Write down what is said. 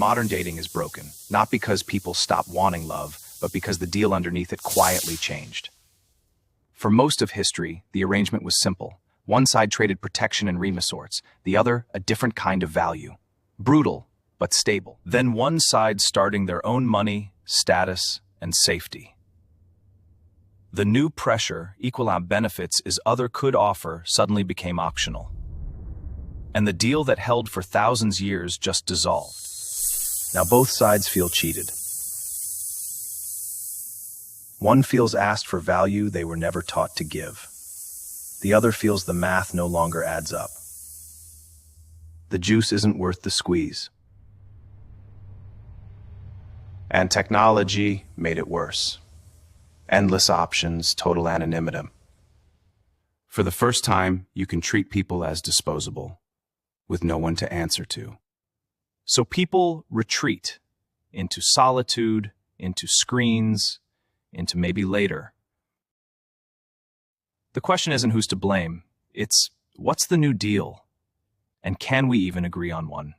Modern dating is broken, not because people stopped wanting love, but because the deal underneath it quietly changed. For most of history, the arrangement was simple. One side traded protection and resources, the other a different kind of value. Brutal, but stable. Then one side starting their own money, status, and safety. The new pressure, equal benefits is other could offer, suddenly became optional. And the deal that held for thousands years just dissolved. Now both sides feel cheated. One feels asked for value they were never taught to give. The other feels the math no longer adds up. The juice isn't worth the squeeze. And technology made it worse. Endless options, total anonymity. For the first time, you can treat people as disposable, with no one to answer to. So people retreat into solitude, into screens, into maybe later. The question isn't who's to blame, it's what's the new deal? And can we even agree on one?